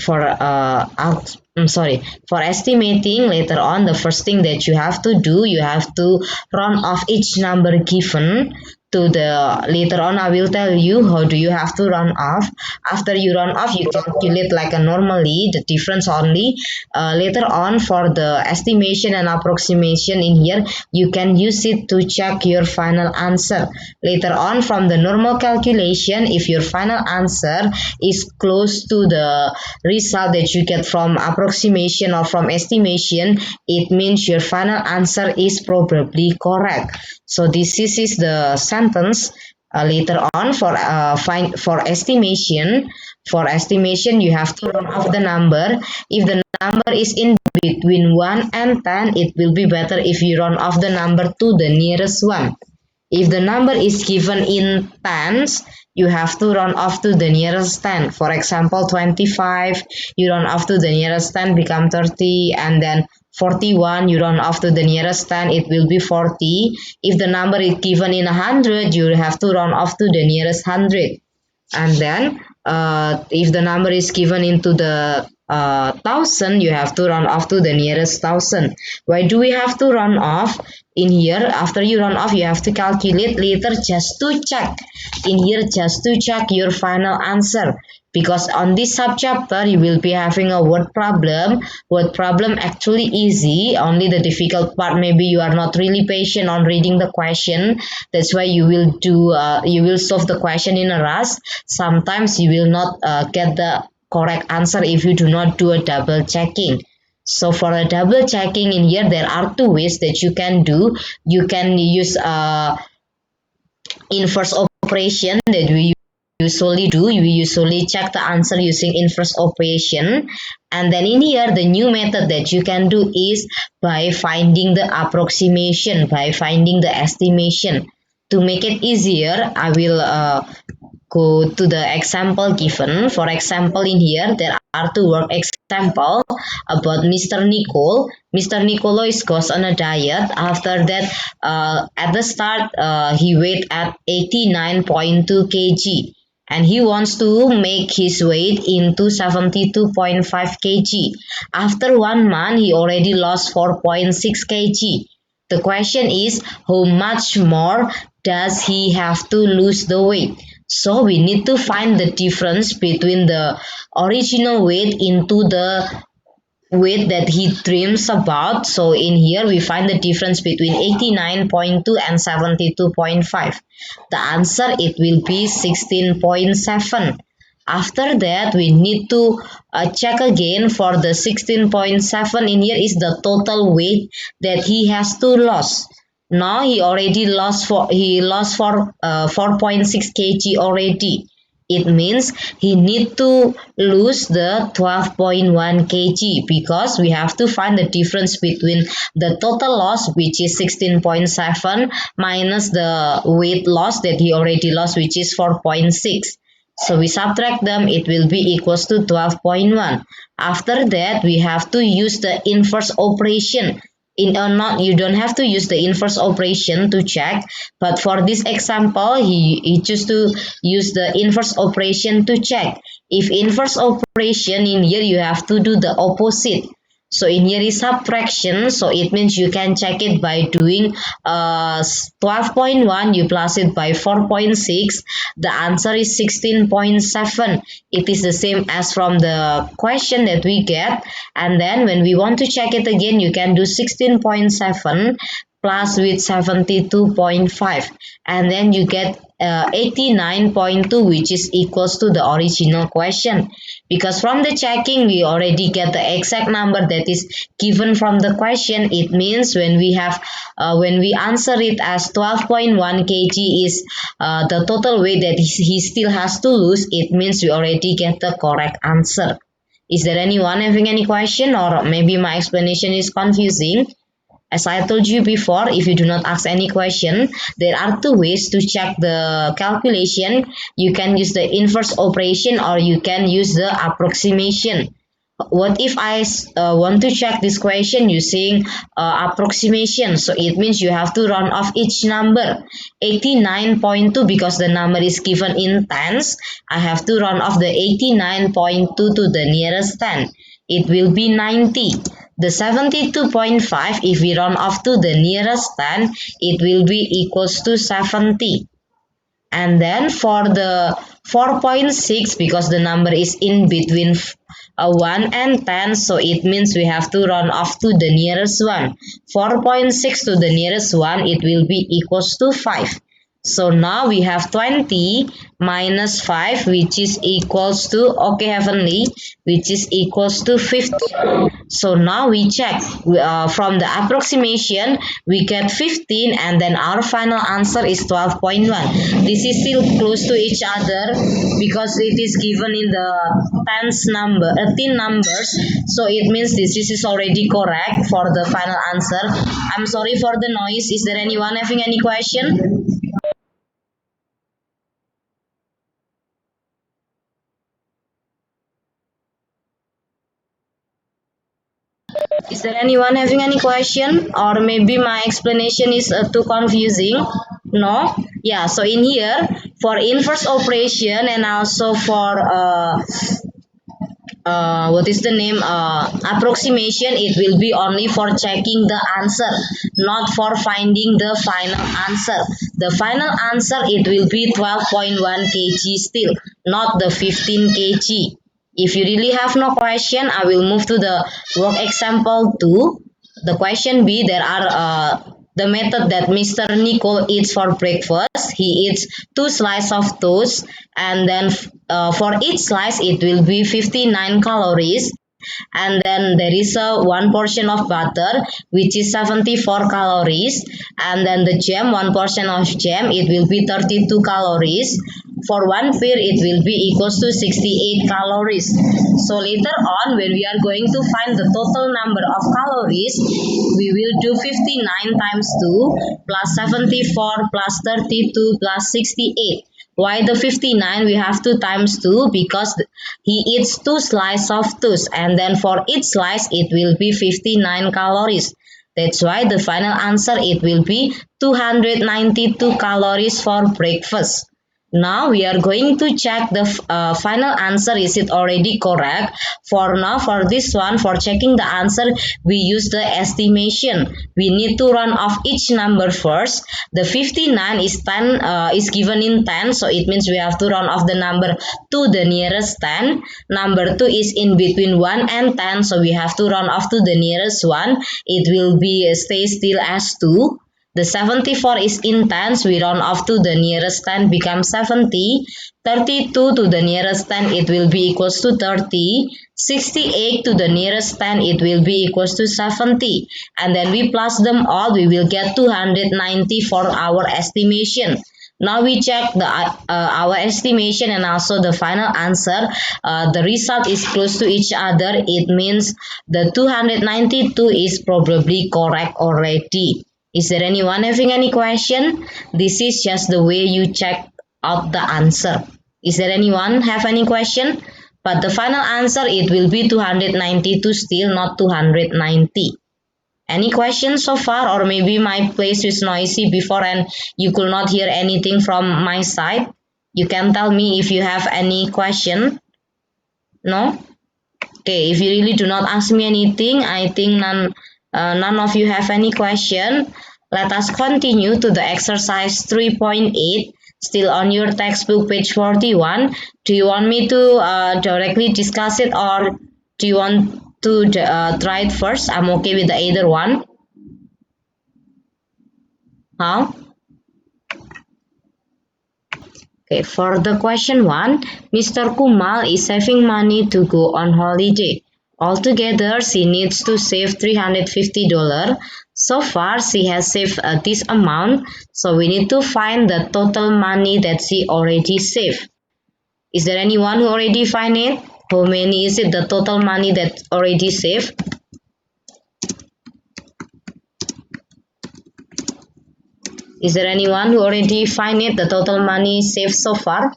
for estimating later on, the first thing that you have to do, you have to round off each number given to the later on. I will tell you how do you have to round off. After you round off, you calculate like a normally the difference only. Later on, for the estimation and approximation in here, you can use it to check your final answer. Later on, from the normal calculation, if your final answer is close to the result that you get from approximation or from estimation, it means your final answer is probably correct. So this is the sentence. Later on, for estimation, you have to round off the number. If the number is in between 1 and 10, it will be better if you round off the number to the nearest one. If the number is given in tens, you have to round off to the nearest 10. For example, 25, you round off to the nearest 10, become 30, and then 41, you round off to the nearest 10, it will be 40. If the number is given in 100, you have to round off to the nearest 100. And then if the number is given into the thousand, you have to round off to the nearest thousand. Why do we have to round off? In here, after you round off, you have to calculate later just to check. In here, just to check your final answer. Because on this subchapter, you will be having a word problem. Word problem actually easy. Only the difficult part, maybe you are not really patient on reading the question. That's why you will solve the question in a rush. Sometimes you will not get the correct answer if you do not do a double checking. So for a double checking in here, there are two ways that you can do. You can use inverse operation that we usually do. We usually check the answer using inverse operation. And then in here, the new method that you can do is by finding the approximation, by finding the estimation. To make it easier, I will go to the example given. For example, in here, there are two work example about Mr. Nicole. Mr. Nicolo goes on a diet. After that, at the start, he weighed at 89.2 kg. And he wants to make his weight into 72.5 kg. After 1 month, he already lost 4.6 kg. The question is, how much more does he have to lose the weight? So we need to find the difference between the original weight into the weight that he dreams about. So in here we find the difference between 89.2 and 72.5. The answer, it will be 16.7. After that, we need to check again for the 16.7. In here is the total weight that he has to lose. Now he already lost 4.6 kg already. It means he need to lose the 12.1 kg, because we have to find the difference between the total loss, which is 16.7, minus the weight loss that he already lost, which is 4.6. So we subtract them, it will be equals to 12.1. After that, we have to use the inverse operation. You don't have to use the inverse operation to check, but for this example, he choose to use the inverse operation to check. If inverse operation, in here you have to do the opposite. So in here is subtraction, so it means you can check it by doing 12.1, you plus it by 4.6, the answer is 16.7. It is the same as from the question that we get. And then when we want to check it again, you can do 16.7 plus with 72.5, and then you get 89.2, which is equals to the original question. Because from the checking, we already get the exact number that is given from the question. It means when we answer it as 12.1 kg is the total weight that he still has to lose, it means we already get the correct answer. Is there anyone having any question, or maybe my explanation is confusing? As I told you before, if you do not ask any question, there are two ways to check the calculation. You can use the inverse operation or you can use the approximation. What if I want to check this question using approximation? So it means you have to round off each number. 89.2, because the number is given in tens, I have to round off the 89.2 to the nearest 10. It will be 90. The 72.5, if we round off to the nearest 10, it will be equals to 70. And then for the 4.6, because the number is in between 1 and 10, so it means we have to round off to the nearest one. 4.6 to the nearest one, it will be equals to 5. So now we have 20 minus 5, which is equals to, okay Heavenly, which is equals to 50. So now we check from the approximation, we get 15, and then our final answer is 12.1. This is still close to each other because it is given in the teen numbers. So it means this is already correct for the final answer. I'm sorry for the noise. Is there anyone having any question? Is there anyone having any question, or maybe my explanation is too confusing? No? Yeah, so in here for inverse operation and also for what is the name approximation, it will be only for checking the answer, not for finding the final answer. The final answer, it will be 12.1 kg still, not the 15 kg. If you really have no question, I will move to the work example 2. The question B, there are the method that Mr. Nicole eats for breakfast. He eats 2 slices of toast, and then for each slice it will be 59 calories, and then there is a one portion of butter which is 74 calories, and then the jam, one portion of jam, it will be 32 calories. For one pear it will be equals to 68 calories. So later on when we are going to find the total number of calories, we will do 59 times 2 plus 74 plus 32 plus 68. Why the 59? We have to times 2 because he eats 2 slices of toast, and then for each slice it will be 59 calories. That's why the final answer, it will be 292 calories for breakfast. Now we are going to check the final answer, is it already correct. For now, for this one, for checking the answer, we use the estimation. We need to run off each number first. The 59 is 10 is given in 10, so it means we have to run off the number to the nearest 10. Number 2 is in between 1 and 10, so we have to run off to the nearest one. It will be stay still as 2. The 74 is in tens, we round off to the nearest 10, becomes 70. 32 to the nearest 10, it will be equals to 30. 68 to the nearest 10, it will be equals to 70. And then we plus them all, we will get 290 for our estimation. Now we check our estimation and also the final answer. The result is close to each other. It means the 292 is probably correct already. Is there anyone having any question? This is just the way you check out the answer. Is there anyone have any question? But the final answer, it will be 292 still, not 290. Any questions so far, or maybe my place is noisy before and you could not hear anything from my side? You can tell me if you have any question. No? Okay, if you really do not ask me anything, I think none of you have any question. Let us continue to the exercise 3.8, still on your textbook page 41. Do you want me to directly discuss it, or do you want to try it first? I'm okay with the either one. How? Okay, for the question 1, Mr. Kumal is saving money to go on holiday. Altogether, she needs to save $350. So far, she has saved this amount. So we need to find the total money that she already saved. Is there anyone who already find it? How many is it, the total money that already saved? Is there anyone who already find it, the total money saved so far?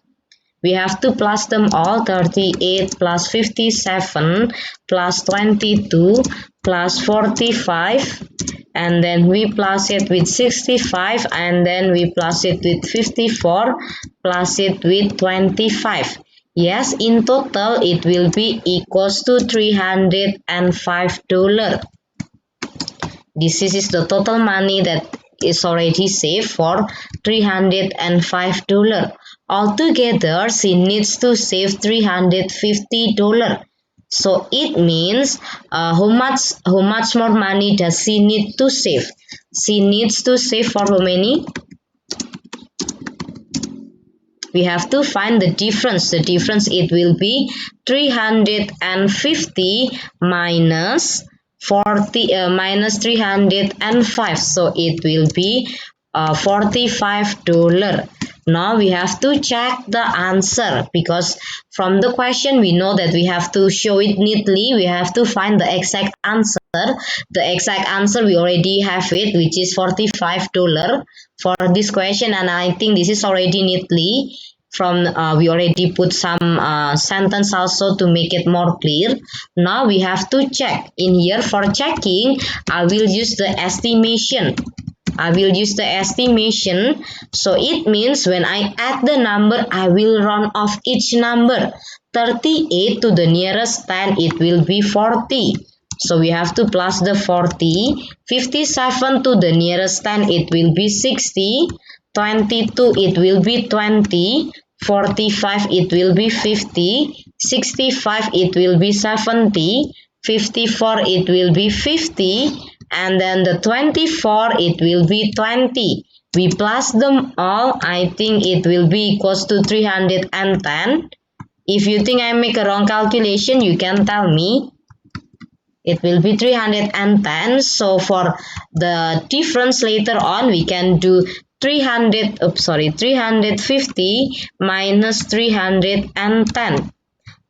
We have to plus them all. 38 plus 57 plus 22 plus 45, and then we plus it with 65, and then we plus it with 54, plus it with 25. Yes, in total it will be equals to $305. This is the total money that is already saved for $305. Altogether, she needs to save $350. So it means how much more money does she need to save? She needs to save for how many? We have to find the difference. The difference, it will be 350 minus 305. So it will be $45. Now we have to check the answer, because from the question we know that we have to show it neatly. We have to find the exact answer. The exact answer we already have it, which is $45 for this question, and I think this is already neatly from we already put some sentence also to make it more clear. Now we have to check. In here, for checking, I will use the estimation. So it means when I add the number, I will round off each number. 38 to the nearest 10, it will be 40. So we have to plus the 40. 57 to the nearest 10, it will be 60. 22, it will be 20. 45, it will be 50. 65, it will be 70. 54, it will be 50. And then the 24, it will be 20. We plus them all. I think it will be equals to 310. If you think I make a wrong calculation, you can tell me. It will be 310. So for the difference later on, we can do 350 minus 310.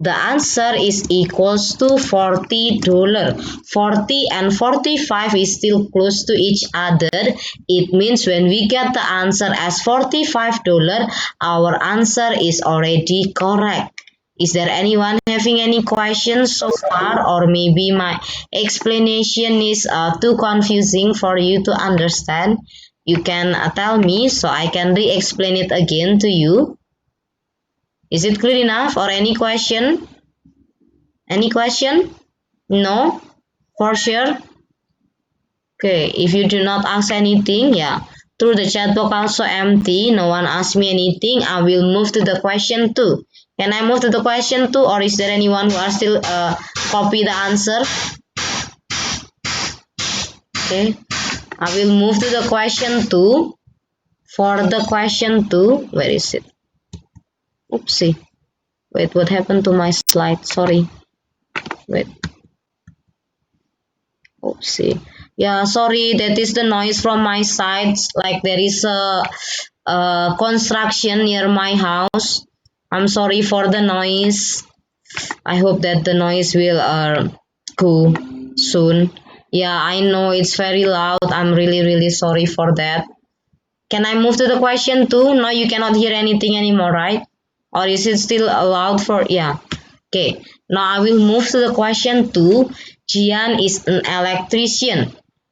The answer is equals to $40. 40 and 45 is still close to each other. It means when we get the answer as $45, our answer is already correct. Is there anyone having any questions so far, or maybe my explanation is too confusing for you to understand? You can tell me so I can re-explain it again to you. Is it clear enough, or any question? Any question? No? For sure? Okay, if you do not ask anything, yeah. Through the chat box also empty, no one asked me anything, I will move to the question 2. Can I move to the question 2, or is there anyone who are still copy the answer? Okay, I will move to the question 2. For the question 2, where is it? Oopsie. Wait, what happened to my slide? Sorry. Wait. Oopsie. Yeah, sorry, that is the noise from my side. Like there is a construction near my house. I'm sorry for the noise. I hope that the noise will go soon. Yeah, I know it's very loud. I'm really sorry for that. Can I move to the question 2? No, you cannot hear anything anymore, right? Or is it still loud for, yeah. Okay, now I will move to the question 2. Jian is an electrician.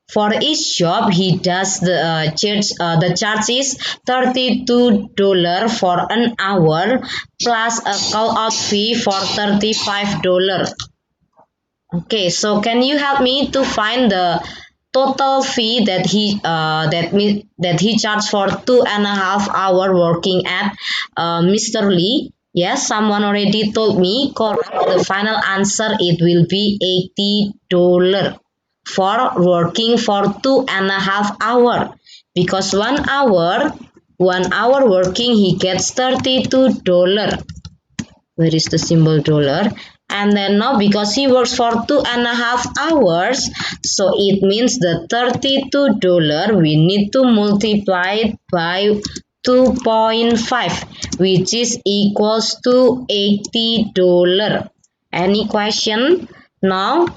For each job he does, the charge is $32 for an hour plus a call out fee for $35. Okay, so can you help me to find the total fee that he charged for 2.5 hours working at Mr. Lee? Yes, someone already told me. Correct. The final answer, it will be $80 for working for 2.5 hours, because 1 hour working he gets $32. Where is the symbol dollar? And then now because he works for 2.5 hours, so it means the $32 we need to multiply it by 2.5, which is equals to $80. Any question? Now,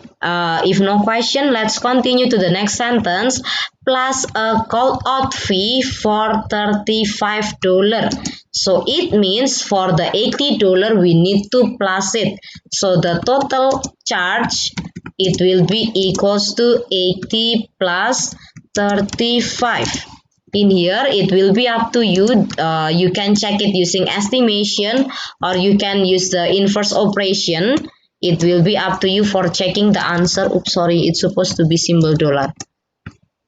if no question, let's continue to the next sentence. plus a call out fee for $35. So it means for the $80 we need to plus it. So the total charge it will be equals to 80 plus 35. In here it will be up to you. You can check it using estimation or you can use the inverse operation. It will be up to you for checking the answer. Oops, sorry, it's supposed to be symbol dollar.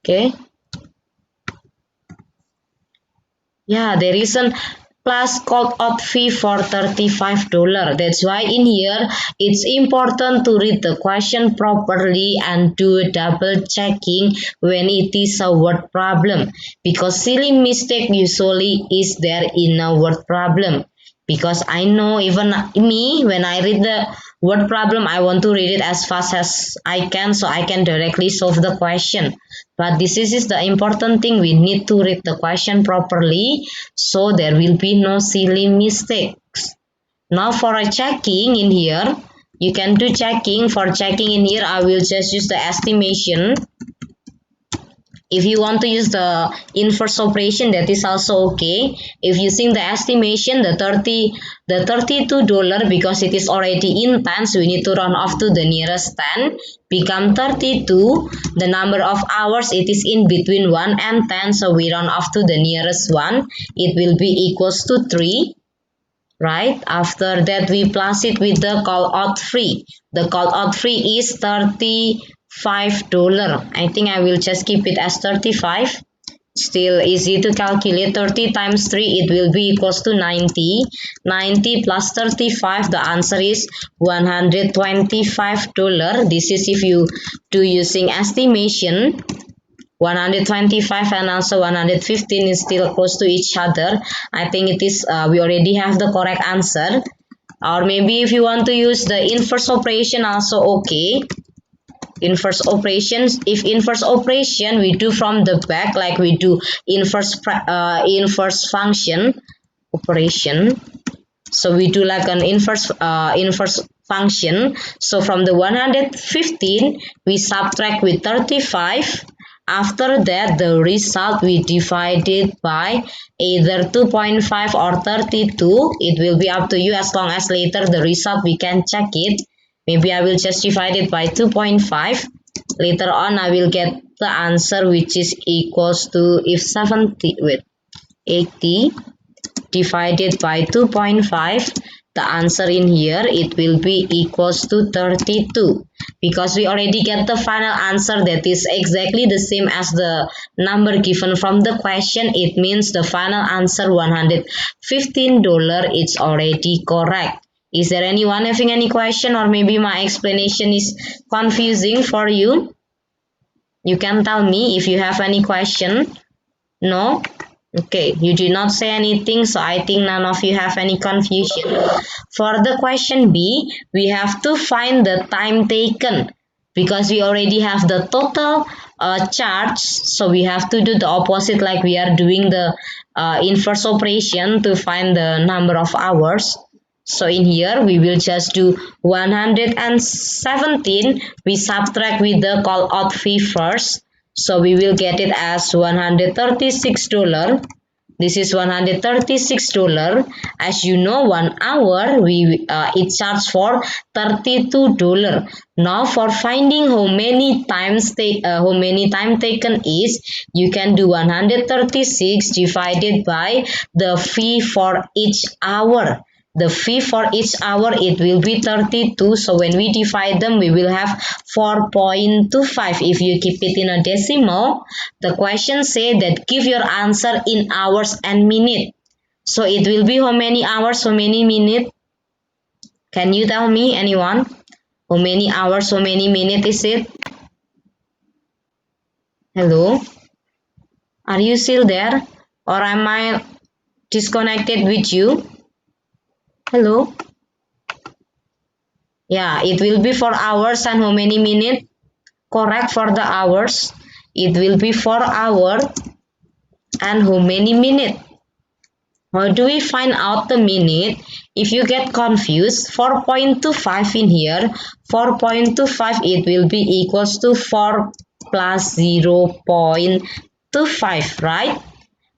Okay. Yeah, there is an plus call out fee for $35. That's why in here it's important to read the question properly and do a double checking when it is a word problem, because silly mistake usually is there in a word problem. Because I know even me, when I read the word problem, I want to read it as fast as I can so I can directly solve the question. But this is the important thing. We need to read the question properly so there will be no silly mistakes. Now for a checking in here, you can do checking. For checking in here, I will just use the estimation. If you want to use the inverse operation, that is also okay. If using the estimation, the $32, because it is already in tens, we need to round off to the nearest 10, become 32. The number of hours it is in between 1 and 10, so we round off to the nearest one. It will be equals to 3. Right, after that we plus it with the call out fee. The call out fee is $35. I think I will just keep it as 35. Still easy to calculate. 30 times 3 it will be equals to 90. 90 plus 35, the answer is $125. This is if you do using estimation. 125 and also 115 is still close to each other. I think it is we already have the correct answer. Or maybe if you want to use the inverse operation also okay. Inverse operations, if inverse operation we do from the back, like we do inverse function operation. So we do like an inverse function. So from the 115 we subtract with 35. After that, the result we divide it by either 2.5 or 32. It will be up to you, as long as later the result we can check it. Maybe I will just divide it by 2.5. Later on, I will get the answer which is equals to, if 80 divided by 2.5, the answer in here it will be equals to 32, because we already get the final answer that is exactly the same as the number given from the question. It means the final answer $115 is already correct. Is there anyone having any question, or maybe my explanation is confusing for you? You can tell me if you have any question. No? Okay, you did not say anything, so I think none of you have any confusion. For the question B, we have to find the time taken, because we already have the total charge, so we have to do the opposite, like we are doing the inverse operation to find the number of hours. So in here we will just do 117, we subtract with the call out fee first. So we will get it as $136. This is $136. As you know, 1 hour it charges for $32. Now for finding how many time taken is, you can do 136 divided by the fee for each hour. The fee for each hour it will be 32. So when we divide them, we will have 4.25. If you keep it in a decimal, the question say that give your answer in hours and minute. So it will be how many hours, how many minutes? Can you tell me, anyone? How many hours, how many minutes is it? Hello? Are you still there? Or am I disconnected with you? Hello? Yeah, it will be for hours and how many minutes? Correct, for the hours. It will be 4 hours and how many minutes? How do we find out the minute? If you get confused, 4.25 in here, 4.25 it will be equals to 4 plus 0.25, right?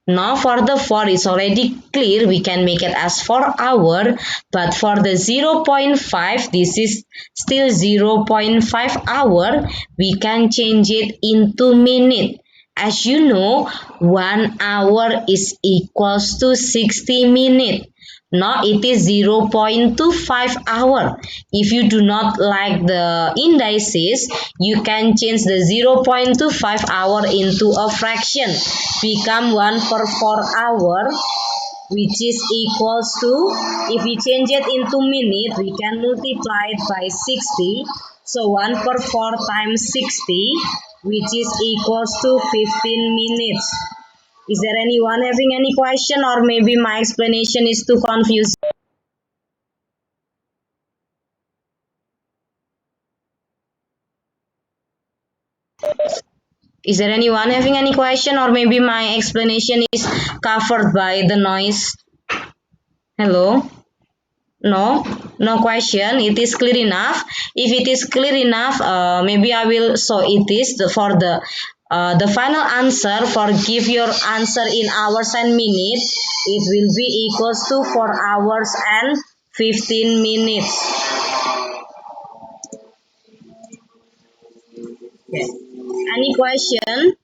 Now for the 4 it's already clear, we can make it as 4 hour, but for the 0.5 this is still 0.5 hour, we can change it into minute. As you know, 1 hour is equals to 60 minutes. Now it is 0.25 hour. If you do not like the indices, you can change the 0.25 hour into a fraction. Become 1 per 4 hour, which is equals to, if we change it into minute, we can multiply it by 60. So 1 per 4 times 60, which is equals to 15 minutes. Is there anyone having any question, or maybe my explanation is too confusing? Is there anyone having any question, or maybe my explanation is covered by the noise? Hello? No? No question? It is clear enough? If it is clear enough, maybe I will show it is for the final answer. For give your answer in hours and minutes, it will be equals to 4 hours and 15 minutes. Okay. Any question?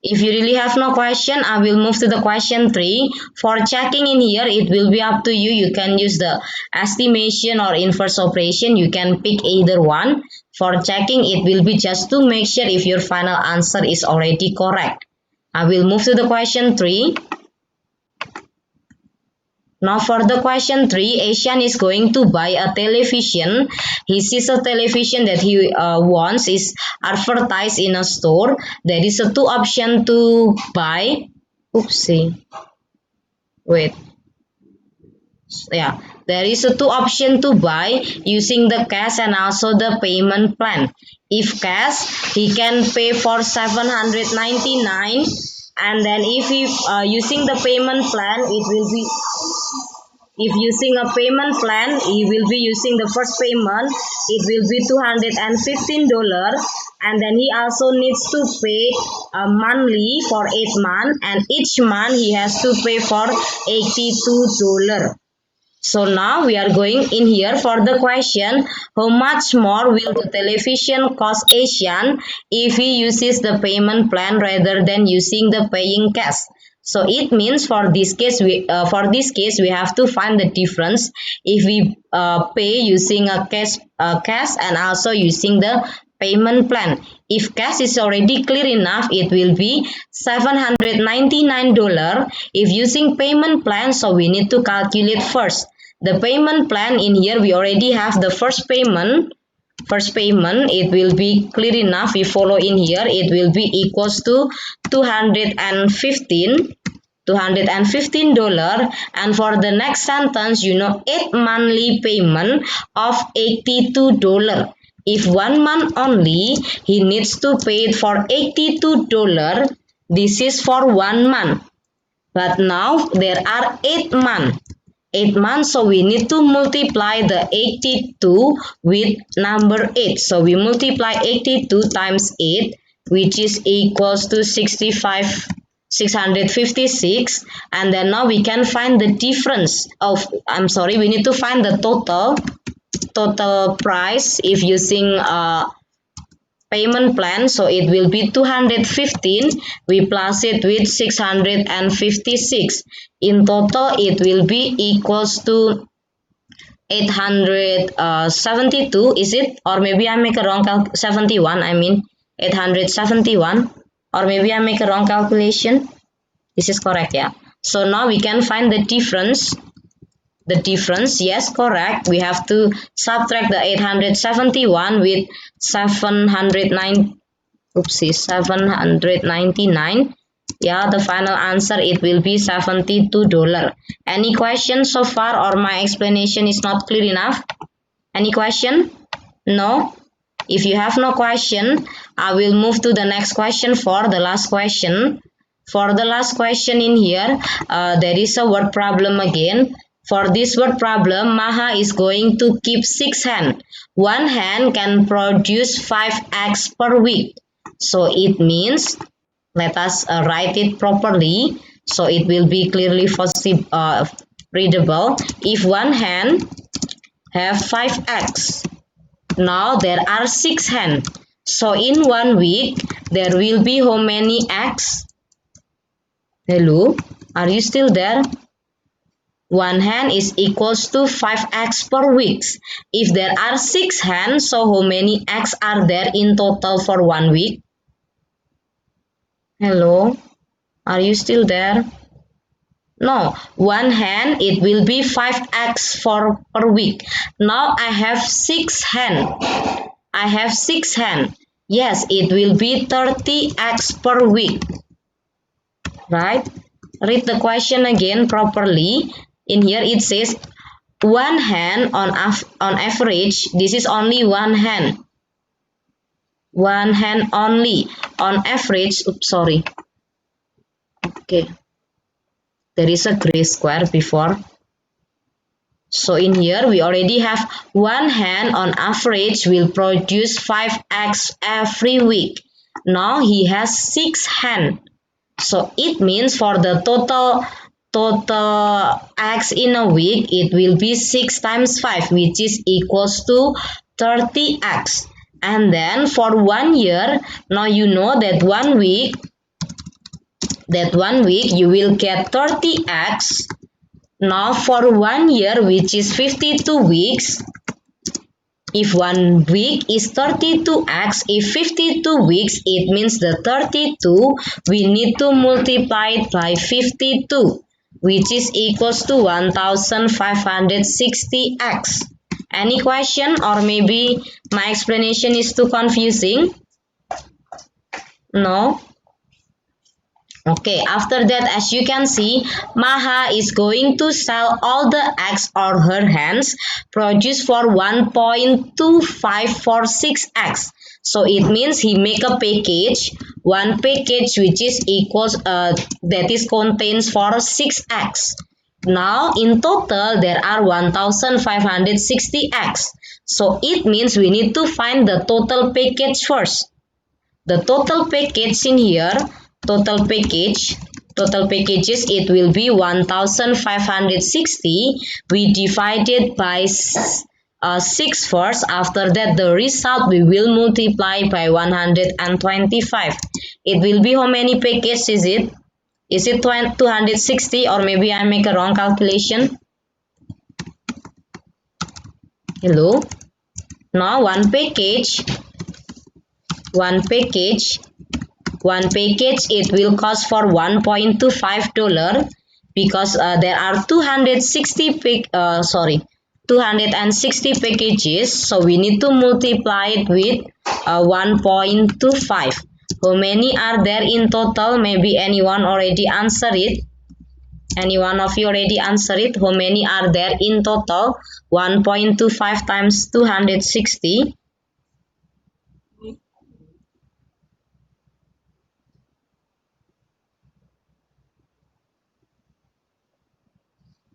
If you really have no question, I will move to the question 3. For checking in here, it will be up to you. You can use the estimation or inverse operation. You can pick either one. For checking, it will be just to make sure if your final answer is already correct. I will move to the question 3. Now for the question 3, Asian is going to buy a television. He sees a television that he wants is advertised in a store. There is a two option to buy. Oopsie. Wait. Yeah. There is a two option to buy using the cash and also the payment plan. If cash, he can pay for 799, and then if he using the payment plan, it will be, if using a payment plan, he will be using the first payment, it will be $215, and then he also needs to pay monthly for 8 months, and each month he has to pay for $82. So now we are going in here for the question, how much more will the television cost Asian if he uses the payment plan rather than using the paying cash? So it means for this case we have to find the difference if we pay using a cash and also using the payment plan. If cash is already clear enough, it will be $799. If using payment plan, so we need to calculate first. The payment plan in here, we already have the first payment. First payment, it will be clear enough. We follow in here, it will be equals to 215. $215, and for the next sentence, 8 monthly payment of $82. If 1 month only, he needs to pay it for $82. This is for 1 month. But now there are 8 months. 8 months, so we need to multiply the 82 with number 8. So we multiply 82 times 8, which is equals to 656, and then now we can find the difference of, we need to find the total price if using payment plan. So it will be 215, we plus it with 656, in total it will be equals to 872, is it? Or maybe I make a wrong 71, I mean 871, or maybe I make a wrong calculation. This is correct, yeah. So now we can find the difference. The difference, yes, correct. We have to subtract the 871 with 799. Yeah, the final answer, it will be $72. Any questions so far, or my explanation is not clear enough? Any question? No? If you have no question, I will move to the next question for the last question. For the last question in here, there is a word problem again. For this word problem, Maha is going to keep 6 hens. One hen can produce 5 eggs per week. So it means, let us write it properly so it will be clearly readable. If one hen have 5 eggs, now there are 6 hens. So in 1 week, there will be how many eggs? Hello, are you still there? One hen is equals to 5 eggs per week. If there are 6 hens, so how many eggs are there in total for 1 week? Hello, are you still there? No, one hen it will be 5 eggs for per week. Now I have 6 hen. I have 6 hen. Yes, it will be 30 eggs per week. Right? Read the question again properly. In here it says one hen on average. This is only one hen. One hen only on average. Oops, sorry. Okay. There is a gray square before. So in here we already have one hen on average will produce 5 eggs every week. Now he has 6 hen. So it means for the total eggs in a week, it will be 6 times 5, which is equals to 30 eggs. And then for 1 year, now you know that 1 week you will get 30 eggs. Now for 1 year, which is 52 weeks, if 1 week is 32 eggs, if 52 weeks, it means the 32, we need to multiply it by 52, which is equals to 1560 eggs. Any question, or maybe my explanation is too confusing? No? Okay, after that, as you can see, Maha is going to sell all the eggs or her hens produced for 1.2546 eggs. So it means he make a package, one package which is equals that is contains for 6 eggs. Now in total there are 1560 eggs. So it means we need to find the total package first. The total package in here, total packages, it will be 1560. We divide it by 6 first. After that the result we will multiply by 125. It will be how many packages is it? Is it 260, or maybe I make a wrong calculation? Hello? Now one package it will cost for $1.25 because there are 260 packages, so we need to multiply it with 1.25. How many are there in total? Maybe anyone already answer it. Any one of you already answer it? How many are there in total? 1.25 times 260.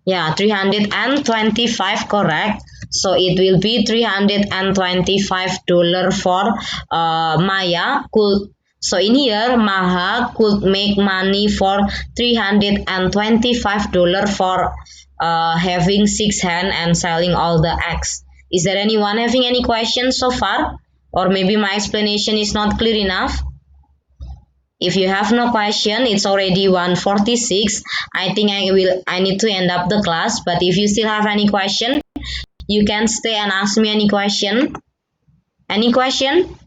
Yeah, 325, correct. So it will be $325 for Maya. So in here, Maha could make money for $325 for having 6 hens and selling all the eggs. Is there anyone having any questions so far? Or maybe my explanation is not clear enough? If you have no question, it's already 1:46. I think I need to end up the class. But if you still have any question, you can stay and ask me any question. Any question?